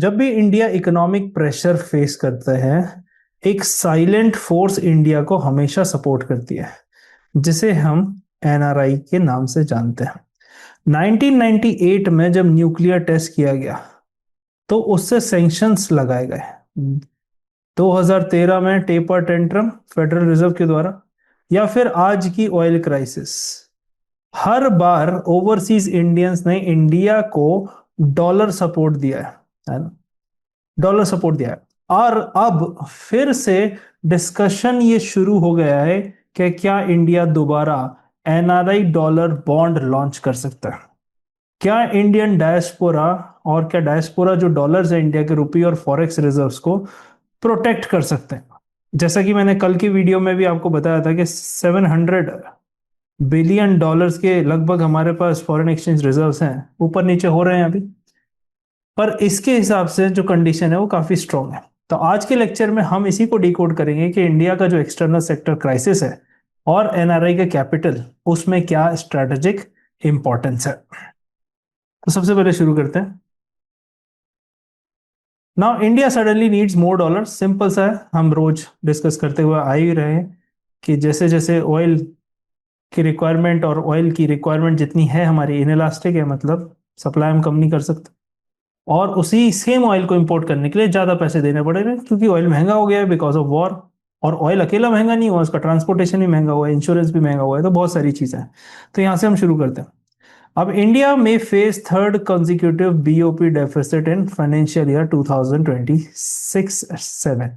जब भी India economic pressure face करता है, एक साइलेंट फोर्स इंडिया को हमेशा सपोर्ट करती है, जिसे हम एनआरआई के नाम से जानते हैं। 1998 में जब न्यूक्लियर टेस्ट किया गया तो उससे सैंक्शंस लगाए गए। 2013 में टेपर टेंट्रम फेडरल रिजर्व के द्वारा, या फिर आज की ऑयल क्राइसिस, हर बार ओवरसीज इंडियंस ने इंडिया को डॉलर सपोर्ट दिया है ना, डॉलर सपोर्ट दिया है। और अब फिर से डिस्कशन ये शुरू हो गया है कि क्या इंडिया दोबारा एनआरआई डॉलर बॉन्ड लॉन्च कर सकता है। क्या इंडियन डायस्पोरा, और क्या डायस्पोरा जो डॉलर्स है इंडिया के रुपये और फॉरेक्स रिजर्व्स को प्रोटेक्ट कर सकते हैं। जैसा कि मैंने कल की वीडियो में भी आपको बताया था कि 700 बिलियन डॉलर्स के लगभग हमारे पास फॉरेन एक्सचेंज रिजर्व्स हैं, ऊपर नीचे हो रहे हैं अभी, पर इसके हिसाब से जो कंडीशन है वो काफी स्ट्रांग है। तो आज के लेक्चर में हम इसी को डिकोड करेंगे कि इंडिया का जो एक्सटर्नल सेक्टर क्राइसिस है और एनआरआई का कैपिटल, उसमें क्या स्ट्रेटेजिक इंपॉर्टेंस है। तो सबसे पहले शुरू करते हैं। Now India suddenly needs more dollar. Simple सा है, हम रोज डिस्कस करते हुए आ ही रहे हैं कि जैसे जैसे ऑयल की रिक्वायरमेंट, और ऑयल की रिक्वायरमेंट जितनी है हमारी इनइलास्टिक है, मतलब सप्लाई हम कम नहीं कर सकते, और उसी सेम ऑयल को इंपोर्ट करने के लिए ज्यादा पैसे देने पड़ रहे हैं क्योंकि ऑयल महंगा हो गया है बिकॉज ऑफ वॉर। और ऑयल अकेला महंगा नहीं हुआ, उसका ट्रांसपोर्टेशन भी महंगा हुआ है, इंश्योरेंस भी महंगा हुआ है, तो बहुत सारी चीजें हैं। तो यहां से हम शुरू करते हैं। अब इंडिया में face third consecutive BOP deficit in financial year 2026-7।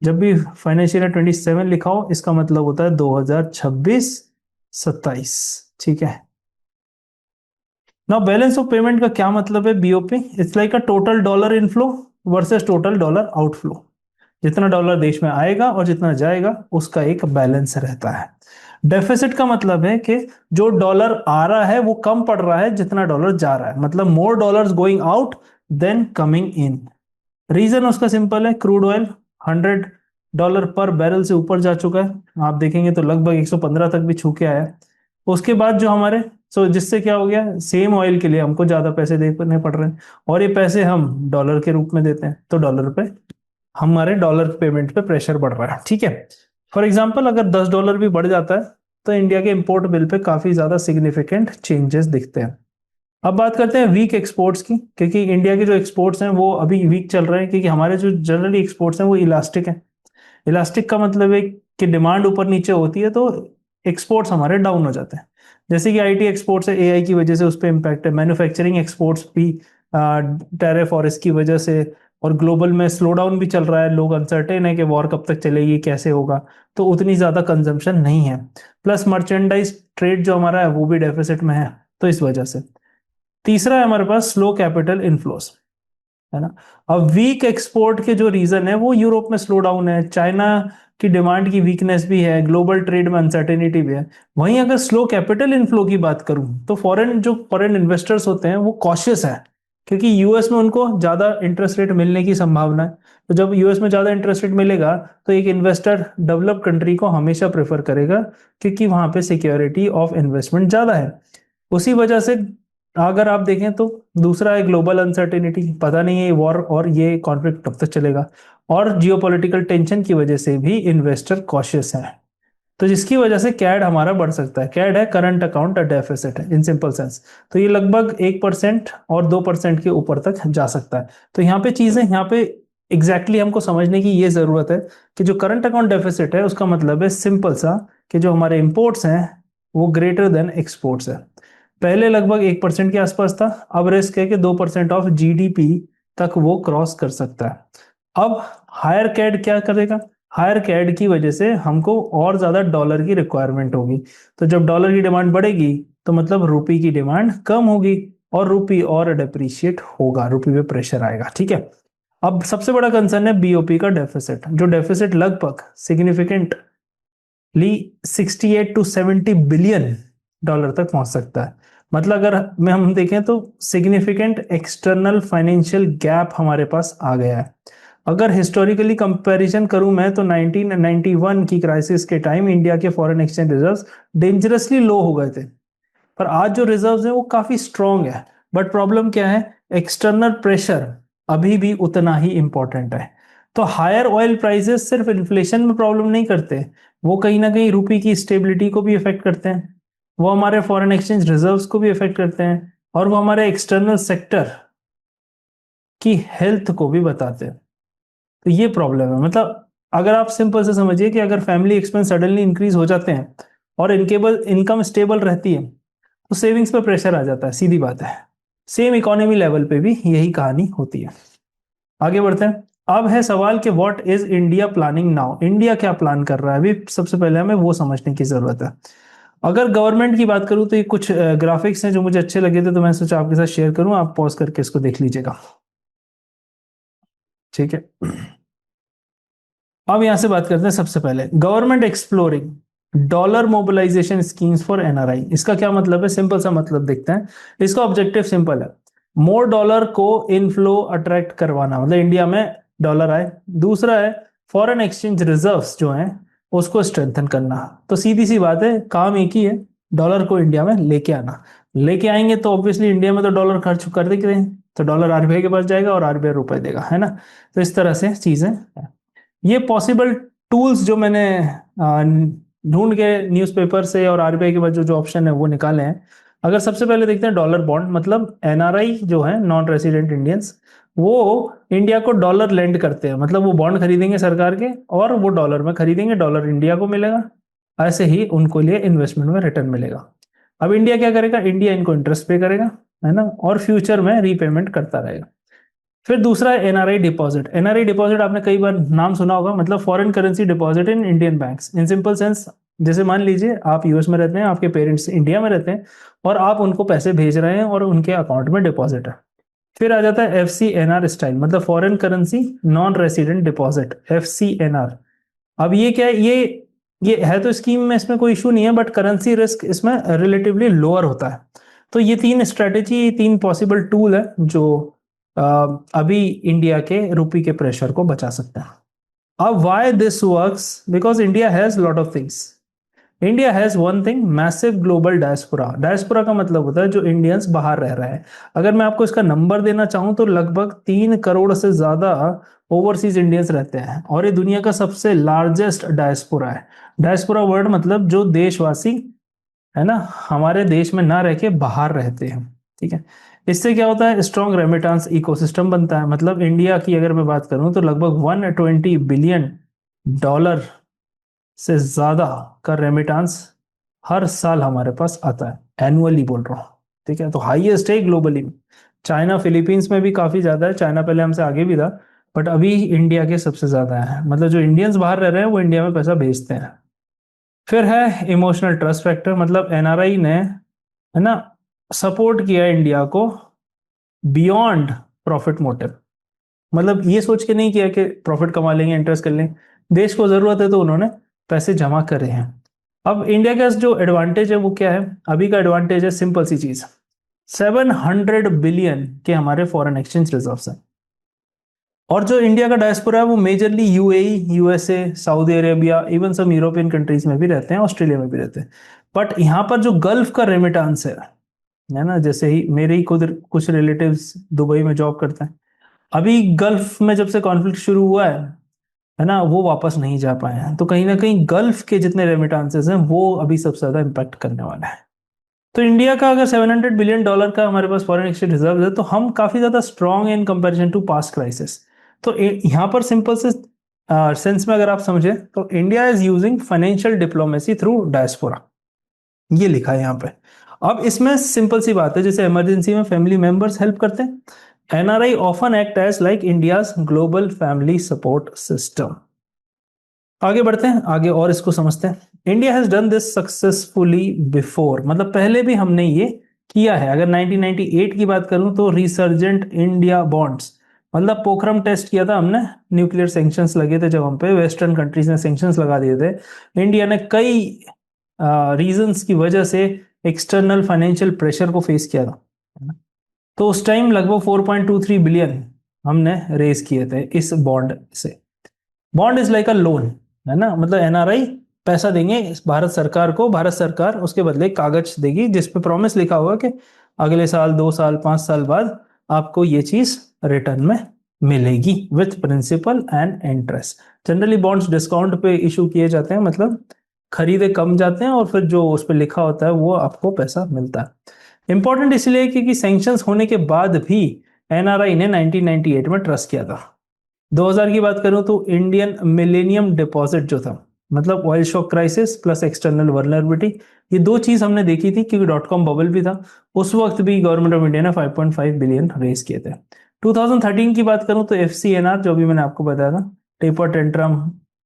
जब भी फाइनेंशियल ईयर 27 लिखा हो, इसका मतलब होता है 2026-27। ठीक है। नाउ बैलेंस ऑफ पेमेंट का क्या मतलब है BOP? It's like a total dollar inflow versus total dollar outflow. जितना डॉलर देश में आएगा और जितना जाएगा उसका एक बैलेंस रहता है। डेफिसिट का मतलब है कि जो डॉलर आ रहा है वो कम पड़ रहा है जितना डॉलर जा रहा है, मतलब more dollars going out then coming in. Reason उसका सिंपल है, क्रूड ऑयल $100 पर बैरल से ऊपर जा चुका है। आप देखेंगे तो लगभग 115 तक भी छू के आया। उसके बाद जो हमारे, सो जिससे क्या हो गया, सेम ऑयल के लिए हमको ज्यादा पैसे देने पड़ रहे हैं, और ये पैसे हम डॉलर के रूप में देते हैं, तो डॉलर पे हमारे डॉलर पेमेंट पे प्रेशर बढ़ रहा है। ठीक है। फॉर एग्जाम्पल अगर $10 भी बढ़ जाता है तो इंडिया के इंपोर्ट बिल पे काफी ज्यादा सिग्निफिकेंट चेंजेस दिखते हैं। अब बात करते हैं वीक एक्सपोर्ट्स की, क्योंकि इंडिया के जो एक्सपोर्ट्स हैं वो अभी वीक चल रहे हैं, क्योंकि हमारे जो जनरली एक्सपोर्ट्स हैं वो इलास्टिक हैं। इलास्टिक का मतलब है कि डिमांड ऊपर नीचे होती है तो एक्सपोर्ट्स हमारे डाउन हो जाते हैं। जैसे कि आईटी एक्सपोर्ट्स है, एआई की वजह से उस पर इम्पैक्ट है। मैन्युफैक्चरिंग एक्सपोर्ट्स भी टैरिफ और इसकी वजह से, और ग्लोबल में स्लो डाउन भी चल रहा है, लोग अनसर्टेन है कि वॉर कब तक चलेगी, कैसे होगा, तो उतनी ज्यादा कंजम्पशन नहीं है। प्लस मर्चेंडाइज ट्रेड जो हमारा है वो भी डेफिसिट में है, तो इस वजह से। तीसरा है हमारे पास स्लो कैपिटल इनफ्लोस, है ना। अब वीक एक्सपोर्ट के जो रीजन है वो यूरोप में स्लो डाउन है, चाइना की डिमांड की वीकनेस भी है, ग्लोबल ट्रेड में अनसर्टेनिटी भी है। वहीं अगर स्लो कैपिटल इनफ्लो की बात करूं तो फॉरेन इन्वेस्टर्स होते हैं वो कॉशियस है, क्योंकि यूएस में उनको ज्यादा इंटरेस्ट रेट मिलने की संभावना है। तो जब यूएस में ज्यादा इंटरेस्ट रेट मिलेगा तो एक इन्वेस्टर डेवलप कंट्री को हमेशा प्रेफर करेगा, क्योंकि वहां पे सिक्योरिटी ऑफ इन्वेस्टमेंट ज्यादा है। उसी वजह से अगर आप देखें तो दूसरा है ग्लोबल अनसर्टेनिटी, पता नहीं है ये वॉर और ये कॉन्फ्लिक्ट कब तक चलेगा, और जियोपॉलिटिकल टेंशन की वजह से भी इन्वेस्टर कॉशियस है। तो जिसकी वजह से कैड हमारा बढ़ सकता है। कैड है करंट अकाउंट डेफिसिट है इन सिंपल सेंस। तो ये लगभग 1% और 2% के ऊपर तक जा सकता है। तो यहाँ पे चीजें, यहाँ पे एग्जैक्टली हमको समझने की ये जरूरत है कि जो करंट अकाउंट डेफिसिट है उसका मतलब है सिंपल सा कि जो हमारे इंपोर्ट्स हैं वो ग्रेटर देन एक्सपोर्ट्स है। पहले लगभग 1% के आसपास था, अब रिस्क है कि 2% ऑफ जीडीपी तक वो क्रॉस कर सकता है। अब हायर कैड क्या करेगा? हायर कैड की वजह से हमको और ज्यादा डॉलर की रिक्वायरमेंट होगी। तो जब डॉलर की डिमांड बढ़ेगी तो मतलब रुपी की डिमांड कम होगी, और रुपी और डिप्रिशिएट होगा, रुपी पे प्रेशर आएगा। ठीक है। अब सबसे बड़ा कंसर्न है बीओपी का डेफिसिट, जो डेफिसिट लगभग सिग्निफिकेंटली 68 to 70 बिलियन डॉलर तक पहुंच सकता है। मतलब अगर में हम देखें तो सिग्निफिकेंट एक्सटर्नल फाइनेंशियल गैप हमारे पास आ गया है। अगर हिस्टोरिकली कंपैरिजन करूं मैं तो 1991 की क्राइसिस के टाइम इंडिया के फॉरेन एक्सचेंज रिजर्व्स डेंजरसली लो हो गए थे, पर आज जो रिजर्व्स हैं वो काफी स्ट्रांग है। बट प्रॉब्लम क्या है? एक्सटर्नल प्रेशर अभी भी उतना ही इंपॉर्टेंट है। तो हायर ऑयल प्राइसेस सिर्फ इन्फ्लेशन में प्रॉब्लम नहीं करते, वो कहीं ना कहीं रुपये की स्टेबिलिटी को भी इफेक्ट करते हैं, वो हमारे फॉरेन एक्सचेंज रिजर्व्स को भी इफेक्ट करते हैं, और वो हमारे एक्सटर्नल सेक्टर की हेल्थ को भी बताते हैं। तो ये प्रॉब्लम है। मतलब अगर आप सिंपल से समझिए कि अगर फैमिली एक्सपेंस सडनली इंक्रीज हो जाते हैं और इनकेबल इनकम स्टेबल रहती है तो सेविंग्स पे प्रेशर आ जाता है, सीधी बात है। सेम इकोनॉमी लेवल पे भी यही कहानी होती है। आगे बढ़ते हैं। अब है सवाल कि what is India planning now, India क्या प्लान कर रहा है अभी, सबसे पहले हमें वो समझने की जरूरत है। अगर गवर्नमेंट की बात करूं तो ये कुछ ग्राफिक्स हैं जो मुझे अच्छे लगे थे, तो मैं सोचा आपके साथ शेयर करूं, आप पॉज करके इसको देख लीजिएगा। ठीक है, अब यहां से बात करते हैं। सबसे पहले government exploring dollar mobilisation schemes for NRI, इसका क्या मतलब है, सिंपल सा मतलब देखते हैं। इसका ऑब्जेक्टिव सिंपल है, मोर डॉलर को इनफ्लो अट्रैक्ट करवाना, मतलब इंडिया में डॉलर आए। दूसरा है फॉरेन एक्सचेंज रिजर्व्स जो हैं उसको स्ट्रेंथन करना। तो सीधी सी बात है, काम एक ही है, डॉलर को इंडिया में लेके आना। लेके आएंगे तो ऑब्वियसली इंडिया में तो डॉलर खर्च कर देंगे, तो डॉलर आरबीआई के पास जाएगा और आरबीआई रुपए देगा, है ना। तो इस तरह से चीजें हैं। ये पॉसिबल टूल्स जो मैंने ढूंढ के न्यूज़पेपर से और आरबीआई के पास जो जो ऑप्शन है वो निकाले हैं। अगर सबसे पहले देखते हैं डॉलर बॉन्ड, मतलब एनआरआई जो है नॉन रेसिडेंट इंडियंस, वो इंडिया को डॉलर लेंड करते हैं, मतलब वो बॉन्ड खरीदेंगे सरकार के और वो डॉलर में खरीदेंगे, डॉलर इंडिया को मिलेगा, ऐसे ही उनको लिए इन्वेस्टमेंट में रिटर्न मिलेगा। अब इंडिया क्या करेगा, इंडिया इनको इंटरेस्ट पे करेगा, है ना, और फ्यूचर में रीपेमेंट करता रहेगा। फिर दूसरा है एनआरआई डिपॉजिट। एनआरआई डिपॉजिट आपने कई बार नाम सुना होगा, मतलब foreign currency deposit in Indian banks. In simple sense, जैसे मान लीजिए आप यूएस में रहते हैं, आपके पेरेंट्स इंडिया में रहते हैं और आप उनको पैसे भेज रहे हैं और उनके अकाउंट में डिपॉजिट है। फिर आ जाता है एफसीएनआर स्टाइल, मतलब foreign currency non resident deposit, FCNR. अब ये क्या है, ये है तो स्कीम में इसमें कोई इशू नहीं है, बट करेंसी रिस्क इसमें रिलेटिवली लोअर होता है। तो ये तीन स्ट्रेटेजी, तीन पॉसिबल टूल है जो अभी इंडिया के रुपये के प्रेशर को बचा सकते हैं। अब why this works, because India has lot of things. India has one thing, massive global diaspora. Diaspora का मतलब होता है जो इंडियंस बाहर रह रहे हैं। अगर मैं आपको इसका नंबर देना चाहूं तो लगभग 3 करोड़ से ज्यादा ओवरसीज इंडियंस रहते हैं, और ये दुनिया का सबसे लार्जेस्ट डायस्पोरा है। डायस्पोरा वर्ड मतलब जो देशवासी, है ना, हमारे देश में ना रह के बाहर रहते हैं। ठीक है, इससे क्या होता है, स्ट्रॉन्ग रेमिटेंस इकोसिस्टम बनता है। मतलब इंडिया की अगर मैं बात करूं तो लगभग 120 बिलियन डॉलर से ज्यादा का रेमिटेंस हर साल हमारे पास आता है, एनुअली बोल रहा हूँ। ठीक है, तो हाईएस्ट है ग्लोबली। चाइना फिलीपींस में भी काफी ज्यादा है, चाइना पहले हमसे आगे भी था, बट अभी इंडिया के सबसे ज्यादा है। मतलब जो इंडियंस बाहर रह रहे हैं वो इंडिया में पैसा भेजते हैं। फिर है इमोशनल ट्रस्ट फैक्टर, मतलब एनआरआई ने, है ना, सपोर्ट किया इंडिया को बियॉन्ड प्रॉफिट मोटिव। मतलब ये सोच के नहीं किया कि प्रॉफिट कमा लेंगे, इंटरेस्ट कर लेंगे, देश को जरूरत है तो उन्होंने पैसे जमा करे हैं। अब इंडिया का जो एडवांटेज है वो क्या है, अभी का एडवांटेज है सिंपल सी चीज, 700 बिलियन के हमारे फॉरेन एक्सचेंज रिजर्व्स हैं। और जो इंडिया का डायस्पोरा है वो majorly UAE, USA, Saudi Arabia, even सब यूरोपियन कंट्रीज में भी रहते हैं, ऑस्ट्रेलिया में भी रहते हैं। बट यहाँ पर जो गल्फ का रेमिटेंस है ना, जैसे ही मेरे ही खुद कुछ रिलेटिव्स दुबई में जॉब करते हैं, अभी गल्फ में जब से कॉन्फ्लिक्ट शुरू हुआ है ना, वो वापस नहीं जा पाए हैं। तो कहीं ना कहीं गल्फ के जितने रेमिटेंसेस हैं वो अभी सबसे ज्यादा इम्पैक्ट करने वाला है। तो इंडिया का अगर $700 बिलियन का हमारे पास फॉरेन एक्सचेंज रिजर्व है तो हम काफी ज्यादा स्ट्रांग है in comparison to past crisis. तो यहाँ पर सिंपल से सेंस में अगर आप समझे तो India is using financial diplomacy through diaspora, ये लिखा है यहाँ पे। अब इसमें सिंपल सी बात है, जैसे इमरजेंसी में फैमिली मेंबर्स हेल्प करते हैं, NRI often act as like India's global family support system. आगे बढ़ते हैं, आगे और इसको समझते हैं। India has done this successfully before, मतलब पहले भी हमने ये किया है। अगर 1998 की बात करूं तो रिसर्जेंट इंडिया बॉन्ड्स, मतलब पोखरम टेस्ट किया था हमने, न्यूक्लियर सैंक्शंस लगे थे जब हम पे, वेस्टर्न कंट्रीज ने सैंक्शंस लगा दिए थे, इंडिया ने कई रीजंस की वजह से एक्सटर्नल फाइनेंशियल प्रेशर को फेस किया था। तो उस टाइम लगभग 4.23 बिलियन हमने रेज किए थे इस बॉन्ड से। Bond is like a loan, है ना, मतलब एनआरआई पैसा देंगे भारत सरकार को, भारत सरकार उसके बदले कागज देगी जिसपे प्रॉमिस लिखा होगा कि अगले साल, 2 साल, 5 साल बाद आपको ये चीज रिटर्न में मिलेगी with principal and interest. Generally bonds discount पे इशू किए जाते हैं, मतलब खरीदे कम जाते हैं और फिर जो उस पर लिखा होता है वो आपको पैसा मिलता है। इंपॉर्टेंट इसलिए क्योंकि सैंक्शंस होने के बाद भी एनआरआई ने 1998 में ट्रस्ट किया था। 2000 की बात करूं तो इंडियन मिलेनियम डिपॉजिट जो था, मतलब oil shock crisis plus external vulnerability, ये दो चीज हमने देखी थी क्योंकि डॉट कॉम बबल भी था। उस वक्त भी गवर्नमेंट ऑफ इंडिया ने 5.5 बिलियन रेज किए थे। 2013 की बात करूं तो एफसीएनआर जो भी मैंने आपको बताया था, taper tantrum,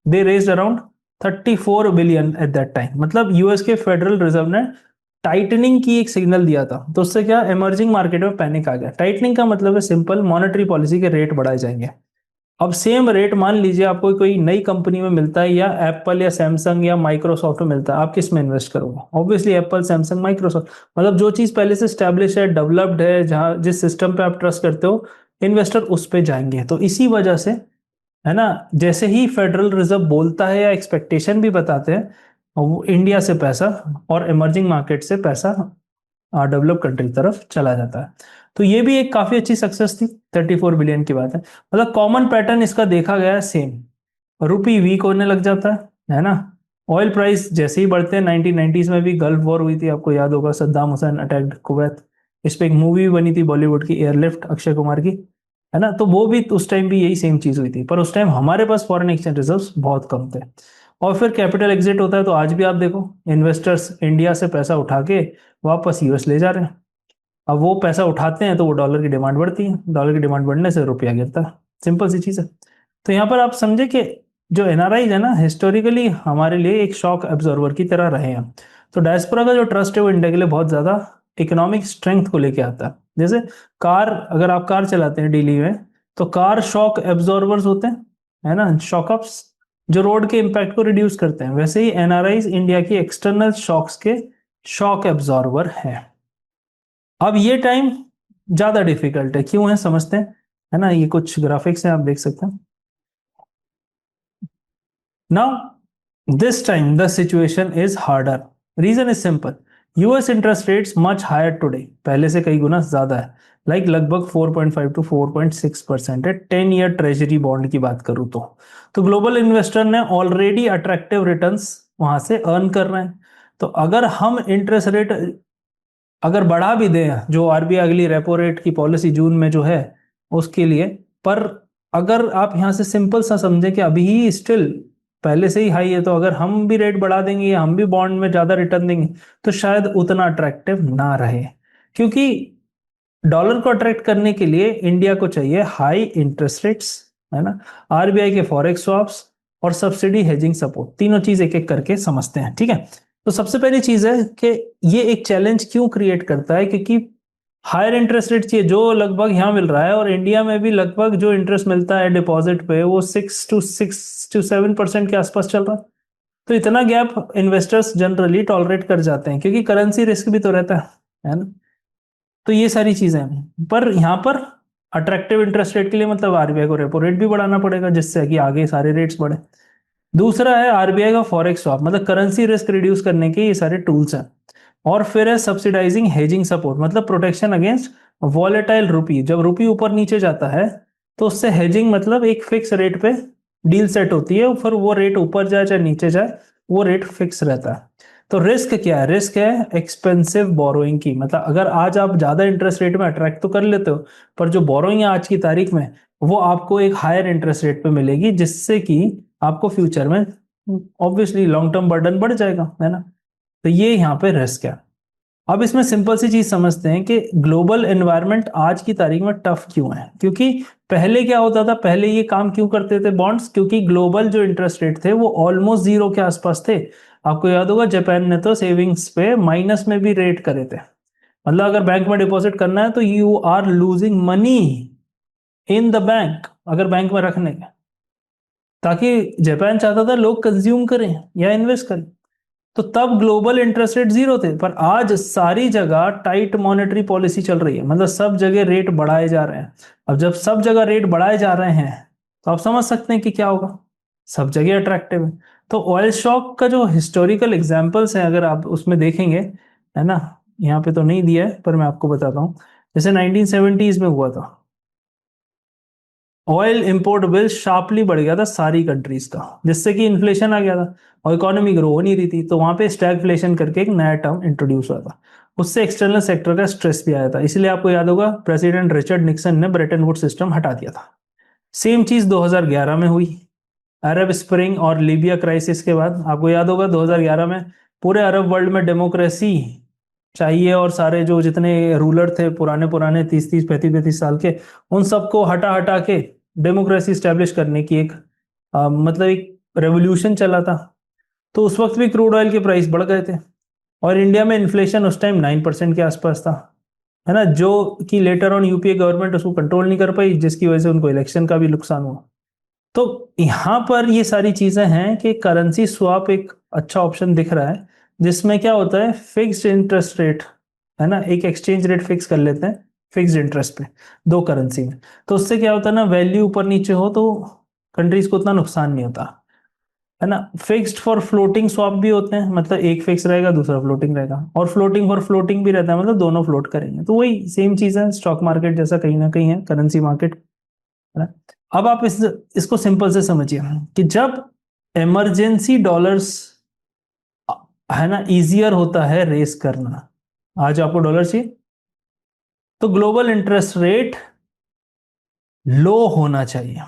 they raised around 34 billion at that time. मतलब यूएस के फेडरल रिजर्व ने टाइटनिंग की एक सिग्नल दिया था, तो उससे क्या इमर्जिंग मार्केट में पैनिक आ गया। टाइटनिंग का मतलब है सिंपल, मॉनेटरी पॉलिसी के रेट बढ़ाए जाएंगे। अब सेम रेट मान लीजिए आपको कोई नई कंपनी में मिलता है, या एप्पल या सैमसंग या माइक्रोसॉफ्ट में मिलता है, आप किस में इन्वेस्ट करोगे? Obviously Apple, Samsung, Microsoft. मतलब जो चीज पहले से स्टैब्लिश है, डेवलप्ड है, जहां जिस सिस्टम पे आप ट्रस्ट करते हो, इन्वेस्टर उस पे जाएंगे। तो इसी वजह से, है ना, जैसे ही फेडरल रिजर्व बोलता है या एक्सपेक्टेशन भी बताते हैं, वो इंडिया से पैसा और इमर्जिंग मार्केट से पैसा डेवलप कंट्री की तरफ चला जाता है। तो ये भी एक काफी अच्छी सक्सेस थी। 34 बिलियन की बात है। मतलब कॉमन पैटर्न इसका देखा गया है सेम। रुपी वीक होने लग जाता है ना। ऑयल प्राइस जैसे ही बढ़ते हैं, 1990s में भी गल्फ वॉर हुई थी, आपको याद होगा, सद्दाम हुसैन अटैक्ड कुवैत। इस पे एक मूवी भी बनी थी बॉलीवुड की, एयरलिफ्ट, अक्षय कुमार की, है ना। तो वो भी उस टाइम भी यही सेम चीज हुई थी, पर उस टाइम हमारे पास फॉरेन एक्सचेंज रिजर्व्स बहुत कम थे। और फिर कैपिटल एग्जिट होता है, तो आज भी आप देखो इन्वेस्टर्स इंडिया से पैसा उठा के वापस यूएस ले जा रहे हैं। अब वो पैसा उठाते हैं तो वो डॉलर की डिमांड बढ़ती है, डॉलर की डिमांड बढ़ने से रुपया गिरता है। सिंपल सी चीज है। तो यहाँ पर आप समझे कि जो एनआरआई है ना, हिस्टोरिकली हमारे लिए एक शॉक एब्जॉर्वर की तरह रहे हैं। तो डायस्पोरा का जो ट्रस्ट है वो इंडिया के लिए बहुत ज्यादा इकोनॉमिक स्ट्रेंथ को लेके आता है। जैसे कार, अगर आप कार चलाते हैं डेली में, तो कार शॉक एब्जॉर्वर्स होते हैं, है ना, शॉकअप्स, जो रोड के इम्पैक्ट को रिड्यूस करते हैं। वैसे ही एनआरआई इंडिया की एक्सटर्नल शॉक्स के शॉक एब्जॉर्वर है। अब ये टाइम ज्यादा डिफिकल्ट है, क्यों है समझते हैं, है ना। ये कुछ ग्राफिक्स हैं, आप देख सकते हैं। Now this time the situation is harder. Reason is simple, US interest rates much higher today, पहले से कई गुना ज्यादा है। लगभग 4.5 टू 4.6% है 10 ईयर ट्रेजरी बॉन्ड की बात करूं तो ग्लोबल इन्वेस्टर ने ऑलरेडी अट्रैक्टिव रिटर्न्स वहां से अर्न कर रहे हैं। तो अगर हम इंटरेस्ट रेट अगर बढ़ा भी दें, जो आरबीआई अगली रेपो रेट की पॉलिसी जून में जो है उसके लिए, पर अगर आप यहां से सिंपल सा समझें कि अभी ही स्टिल पहले से ही हाई है, तो अगर हम भी रेट बढ़ा देंगे या हम भी बॉन्ड में ज्यादा रिटर्न देंगे, तो शायद उतना अट्रैक्टिव ना रहे। क्योंकि डॉलर को अट्रैक्ट करने के लिए इंडिया को चाहिए हाई इंटरेस्ट रेट्स, है ना, आरबीआई के फॉरेक्स स्वैप्स और सब्सिडी हेजिंग सपोर्ट। तीनों चीज एक एक करके समझते हैं, ठीक है। तो सबसे पहली चीज है कि ये एक चैलेंज क्यों क्रिएट करता है, क्योंकि हायर इंटरेस्ट रेट चाहिए जो लगभग यहाँ मिल रहा है, और इंडिया में भी लगभग जो इंटरेस्ट मिलता है डिपॉजिट पे वो 6 to 7% के आसपास चल रहा है। तो इतना गैप इन्वेस्टर्स जनरली टॉलरेट कर जाते हैं, क्योंकि करेंसी रिस्क भी तो रहता है ना। तो ये सारी चीजें हैं, पर यहाँ पर अट्रैक्टिव इंटरेस्ट रेट के लिए मतलब आरबीआई को रेपो रेट भी बढ़ाना पड़ेगा, जिससे कि आगे सारे रेट्स बढ़े। दूसरा है आरबीआई का फॉरेक्स स्वैप, मतलब करेंसी रिस्क रिड्यूस करने के ये सारे टूल्स हैं। और फिर है सब्सिडाइजिंग हेजिंग सपोर्ट, मतलब प्रोटेक्शन अगेंस्ट वॉलेटाइल रुपी। जब रुपी ऊपर नीचे जाता है तो उससे हेजिंग, मतलब एक फिक्स रेट पे डील सेट होती है, फिर वो रेट ऊपर जाए चाहे नीचे जाए, वो रेट फिक्स रहता है। तो रिस्क क्या है? रिस्क है एक्सपेंसिव बोरोइंग की। मतलब अगर आज आप ज्यादा इंटरेस्ट रेट में अट्रैक्ट तो कर लेते हो, पर जो बोरोइंग है आज की तारीख में, वो आपको एक हायर इंटरेस्ट रेट पे मिलेगी, जिससे कि आपको फ्यूचर में ऑब्वियसली लॉन्ग टर्म बर्डन बढ़ जाएगा, है ना। तो ये यहाँ पे रिस्क है। अब इसमें सिंपल सी चीज समझते हैं कि ग्लोबल एनवायरनमेंट आज की तारीख में टफ क्यों है। क्योंकि पहले क्या होता था, पहले ये काम क्यों करते थे बॉन्ड्स, क्योंकि ग्लोबल जो इंटरेस्ट रेट थे वो ऑलमोस्ट जीरो के आसपास थे। आपको याद होगा जापान ने तो सेविंग्स पे माइनस में भी रेट करे थे। मतलब अगर बैंक में डिपॉजिट करना है तो you are losing money in the bank, अगर बैंक में रखने के, ताकि जापान चाहता था लोग कंज्यूम करें या इन्वेस्ट करें। तो तब ग्लोबल इंटरेस्ट रेट जीरो थे, पर आज सारी जगह टाइट मॉनेटरी पॉलिसी चल रही है, मतलब सब जगह रेट बढ़ाए जा रहे हैं। अब जब सब जगह रेट बढ़ाए जा रहे हैं, तो आप समझ सकते हैं कि क्या होगा, सब जगह अट्रैक्टिव है। तो ऑयल शॉक का जो हिस्टोरिकल एग्जांपल्स हैं, अगर आप उसमें देखेंगे, है ना, यहाँ पे तो नहीं दिया है पर मैं आपको बताता हूँ। जैसे 1970s में हुआ था, ऑयल इंपोर्ट बिल शार्पली बढ़ गया था सारी कंट्रीज का, जिससे कि इन्फ्लेशन आ गया था और इकोनॉमी ग्रो हो नहीं रही थी, तो वहां पे स्टैगफ्लेशन करके एक नया टर्म इंट्रोड्यूस हुआ था। उससे एक्सटर्नल सेक्टर का स्ट्रेस भी आया था, इसलिए आपको याद होगा प्रेसिडेंट रिचर्ड निक्सन ने ब्रेटन वुड सिस्टम हटा दिया था। सेम चीज 2011 में हुई, अरब स्प्रिंग और लीबिया क्राइसिस के बाद। आपको याद होगा 2011 में पूरे अरब वर्ल्ड में डेमोक्रेसी चाहिए और सारे जो जितने रूलर थे पुराने पुराने 30 30 35 35 साल के, उन सबको हटा हटा के डेमोक्रेसी स्टैब्लिश करने की एक मतलब एक रेवोल्यूशन चला था। तो उस वक्त भी क्रूड ऑयल के प्राइस बढ़ गए थे और इंडिया में इन्फ्लेशन उस टाइम 9% के आसपास था, है ना, जो कि लेटर ऑन यूपीए गवर्नमेंट उसको कंट्रोल नहीं कर पाई, जिसकी वजह से उनको इलेक्शन का भी नुकसान हुआ। तो यहाँ पर ये सारी चीजें हैं कि करेंसी स्वैप एक अच्छा ऑप्शन दिख रहा है, जिसमें क्या होता है फिक्स्ड इंटरेस्ट रेट, है ना, एक एक्सचेंज रेट फिक्स कर लेते हैं फिक्स्ड इंटरेस्ट पे दो करेंसी में। तो उससे क्या होता है ना, वैल्यू ऊपर नीचे हो तो कंट्रीज को उतना नुकसान नहीं होता, है ना। फिक्स्ड फॉर फ्लोटिंग स्वैप भी होते हैं, मतलब एक फिक्स रहेगा दूसरा फ्लोटिंग रहेगा, और फ्लोटिंग फॉर फ्लोटिंग भी रहता है, मतलब दोनों फ्लोट करेंगे। तो वही सेम चीज है, स्टॉक मार्केट जैसा कहीं ना कहीं है करेंसी मार्केट, है ना। अब आप इसको सिंपल से समझिए कि जब इमरजेंसी डॉलर्स, है ना, इजियर होता है रेस करना, आज आपको डॉलर चाहिए तो ग्लोबल इंटरेस्ट रेट लो होना चाहिए,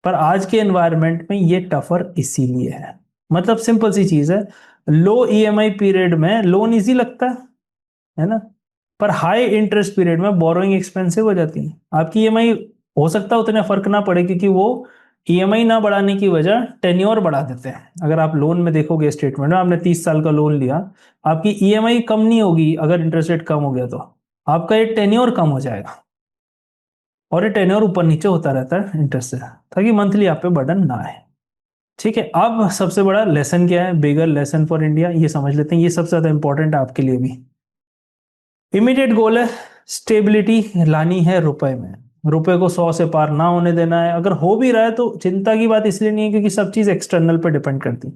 पर आज के एनवायरनमेंट में ये टफर इसीलिए है। मतलब सिंपल सी चीज है, लो ईएमआई पीरियड में लोन इजी लगता है ना, पर हाई इंटरेस्ट पीरियड में बोरोइंग एक्सपेंसिव हो जाती है। आपकी ईएमआई हो सकता है उतना फर्क ना पड़े, क्योंकि वो ईएमआई ना बढ़ाने की वजह टेन्योर बढ़ा देते हैं। अगर आप लोन में देखोगे स्टेटमेंट में, आपने 30 साल का लोन लिया, आपकी ईएमआई कम नहीं होगी अगर इंटरेस्ट रेट कम हो गया तो, आपका ये टेन्योर कम हो जाएगा, और ये टेन्योर ऊपर नीचे होता रहता है इंटरेस्ट से, ताकि मंथली आप पे बर्डन ना आए। ठीक है, अब सबसे बड़ा लेसन क्या है, बिगर लेसन फॉर इंडिया, ये समझ लेते हैं, ये सबसे ज्यादा इंपॉर्टेंट है आपके लिए भी। इमीडिएट गोल है स्टेबिलिटी लानी है रुपए में, रुपए को 100 से पार ना होने देना है। अगर हो भी रहा है तो चिंता की बात इसलिए नहीं है क्योंकि सब चीज एक्सटर्नल पे डिपेंड करती है।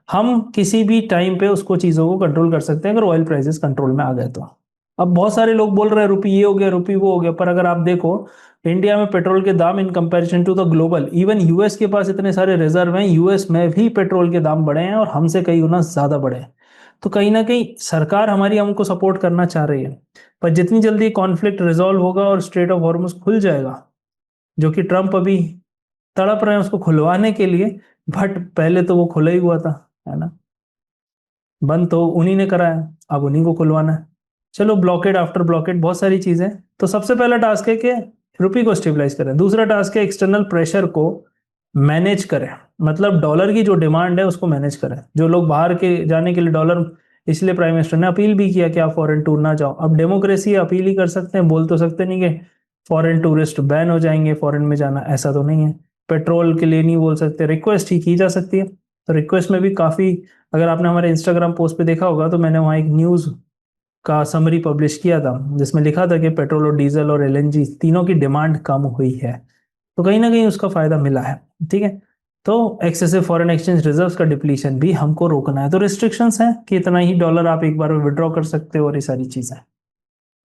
हम किसी भी टाइम पे उसको चीजों को कंट्रोल कर सकते हैं अगर ऑयल प्राइसेस कंट्रोल में आ गए तो। अब बहुत सारे लोग बोल रहे हैं रुपये ये हो गया रुपये वो हो गया, पर अगर आप देखो इंडिया में पेट्रोल के दाम in comparison to the global, even US के पास इतने सारे रिजर्व हैं, यूएस में भी पेट्रोल के दाम बढ़े हैं और हमसे कई गुना ज्यादा बढ़े हैं। तो कहीं ना कहीं सरकार हमारी हमको सपोर्ट करना चाह रही है, पर जितनी जल्दी कॉन्फ्लिक्ट रिजॉल्व होगा और स्ट्रेट ऑफ हॉर्मुज खुल जाएगा, जो कि ट्रम्प अभी तड़प रहे हैं उसको खुलवाने के लिए, बट पहले तो वो खुला ही हुआ था, है ना, बंद तो उन्हीं ने करा है, अब उन्हीं को खुलवाना है। चलो ब्लॉकेड आफ्टर ब्लॉकेड बहुत सारी चीजें। तो सबसे पहला टास्क है कि रुपये को स्टेबलाइज करें, दूसरा टास्क है एक्सटर्नल प्रेशर को मैनेज करें, मतलब डॉलर की जो डिमांड है उसको मैनेज करें। जो लोग बाहर के जाने के लिए डॉलर, इसलिए प्राइम मिनिस्टर ने अपील भी किया कि आप फॉरेन टूर ना जाओ। अब डेमोक्रेसी अपील ही कर सकते हैं, बोल तो सकते नहीं कि फॉरेन टूरिस्ट बैन हो जाएंगे फॉरेन में जाना, ऐसा तो नहीं है। पेट्रोल के लिए नहीं बोल सकते, रिक्वेस्ट ही की जा सकती है। तो रिक्वेस्ट में भी काफी, अगर आपने हमारे इंस्टाग्राम पोस्ट पे देखा होगा तो मैंने वहाँ एक न्यूज का समरी पब्लिश किया था जिसमें लिखा था कि पेट्रोल और डीजल और एलएनजी तीनों की डिमांड कम हुई है, तो कहीं ना कहीं उसका फायदा मिला है। ठीक है, तो एक्सेसिव फॉरेन एक्सचेंज रिजर्व्स का डिप्लीशन भी हमको रोकना है, तो रिस्ट्रिक्शंस हैं कि इतना ही डॉलर आप एक बार में विड्रॉ कर सकते हो और ये सारी चीजें।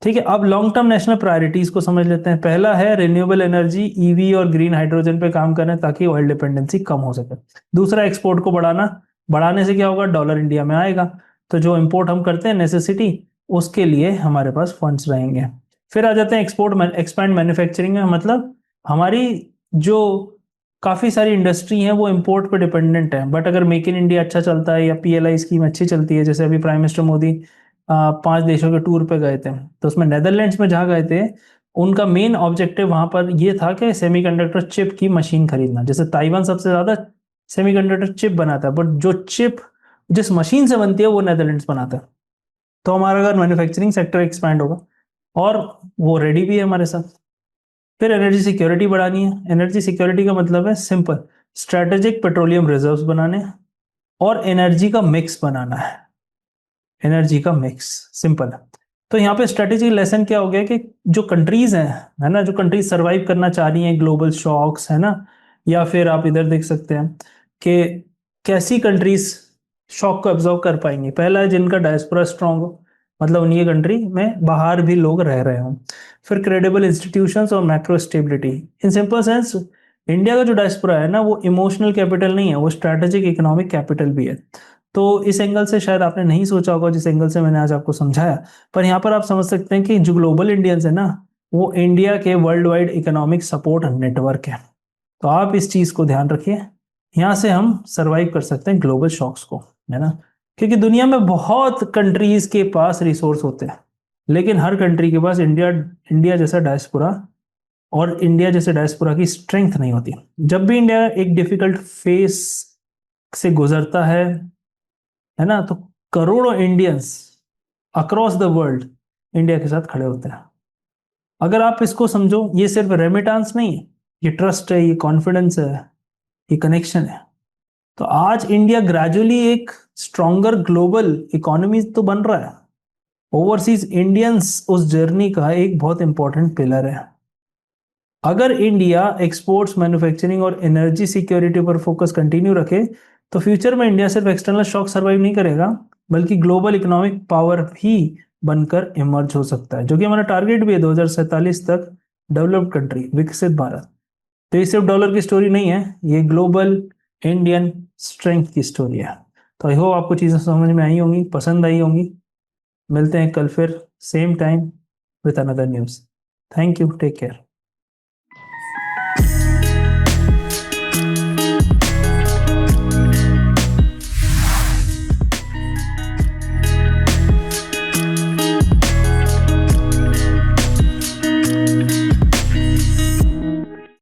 ठीक है, अब लॉन्ग टर्म नेशनल प्रायोरिटीज को समझ लेते हैं। पहला है रिन्यूएबल एनर्जी, ईवी और ग्रीन हाइड्रोजन पे काम करें ताकि ऑयल डिपेंडेंसी कम हो सके। दूसरा एक्सपोर्ट को बढ़ाना, बढ़ाने से क्या होगा, डॉलर इंडिया में आएगा, तो जो इंपोर्ट हम करते हैं नेसेसिटी, उसके लिए हमारे पास फंड्स रहेंगे। फिर आ जाते हैं एक्सपोर्ट एक्सपैंड मैन्युफैक्चरिंग में, मतलब हमारी जो काफी सारी इंडस्ट्री हैं वो इंपोर्ट पे डिपेंडेंट है, बट अगर मेक इन इंडिया अच्छा चलता है या पीएलआई स्कीम अच्छी चलती है, जैसे अभी प्राइम मिनिस्टर मोदी 5 देशों के टूर पे गए थे, तो उसमें नेदरलैंड्स में जहाँ गए थे, उनका मेन ऑब्जेक्टिव वहां पर ये था कि सेमीकंडक्टर चिप की मशीन खरीदना। जैसे ताइवान सबसे ज्यादा सेमीकंडक्टर चिप बनाता है, बट जो चिप जिस मशीन से बनती है वो नेदरलैंड्स बनाता है। तो हमारा अगर मैन्युफैक्चरिंग सेक्टर एक्सपैंड होगा, और वो रेडी भी है हमारे साथ। फिर एनर्जी सिक्योरिटी बढ़ानी है। एनर्जी सिक्योरिटी का मतलब है सिंपल, स्ट्रेटेजिक पेट्रोलियम रिजर्व्स बनाने और एनर्जी का मिक्स बनाना है, एनर्जी का मिक्स, सिंपल है। तो यहाँ पे स्ट्रेटेजी लेसन क्या हो गया कि जो कंट्रीज हैं, है ना, जो कंट्रीज सरवाइव करना चाह रही हैं ग्लोबल शॉक्स, है ना, या फिर आप इधर देख सकते हैं कि कैसी कंट्रीज शॉक को एब्जॉर्व कर पाएंगी। पहला है जिनका डायस्पोरा स्ट्रांग हो, मतलब उन्हीं कंट्री में बाहर भी लोग रह रहे हों। फिर क्रेडिबल इंस्टीट्यूशंस और macro stability, in simple sense India का जो डायस्पोरा है ना, वो इमोशनल कैपिटल नहीं है, वो स्ट्रैटेजिक इकोनॉमिक कैपिटल भी है। तो इस एंगल से शायद आपने नहीं सोचा होगा जिस एंगल से मैंने आज आपको समझाया, पर यहाँ पर आप समझ सकते हैं कि जो ग्लोबल इंडियंस है ना, वो इंडिया के world wide economic support network है। तो आप इस चीज को ध्यान रखिए, यहाँ से हम सरवाइव कर सकते हैं ग्लोबल शॉक्स को, है ना। क्योंकि दुनिया में बहुत कंट्रीज के पास रिसोर्स होते हैं, लेकिन हर कंट्री के पास इंडिया इंडिया जैसा डायस्पोरा और इंडिया जैसे डायस्पोरा की स्ट्रेंथ नहीं होती। जब भी इंडिया एक डिफिकल्ट फेस से गुजरता है ना, तो करोड़ों Indians across the world India के साथ खड़े होते हैं। अगर आप इसको समझो, ये सिर्फ रेमिटांस नहीं है, ये ट्रस्ट है, ये कॉन्फिडेंस है, ये कनेक्शन है। तो आज इंडिया ग्रेजुअली एक स्ट्रॉन्गर ग्लोबल इकोनॉमी तो बन रहा है। ओवरसीज इंडियंस उस जर्नी का एक बहुत इंपॉर्टेंट पिलर है। अगर इंडिया एक्सपोर्ट्स, मैन्युफैक्चरिंग और एनर्जी सिक्योरिटी पर फोकस कंटिन्यू रखे, तो फ्यूचर में इंडिया सिर्फ एक्सटर्नल शॉक सर्वाइव नहीं करेगा, बल्कि ग्लोबल इकोनॉमिक पावर भी बनकर इमर्ज हो सकता है, जो कि हमारा टारगेट भी है 2047 तक, डेवलप्ड कंट्री, विकसित भारत। तो ये सिर्फ डॉलर की स्टोरी नहीं है, ये ग्लोबल इंडियन स्ट्रेंथ की स्टोरी है। तो आई होप आपको चीज़ें समझ में आई होंगी, पसंद आई होंगी। मिलते हैं कल फिर same time with another news. Thank you, take care.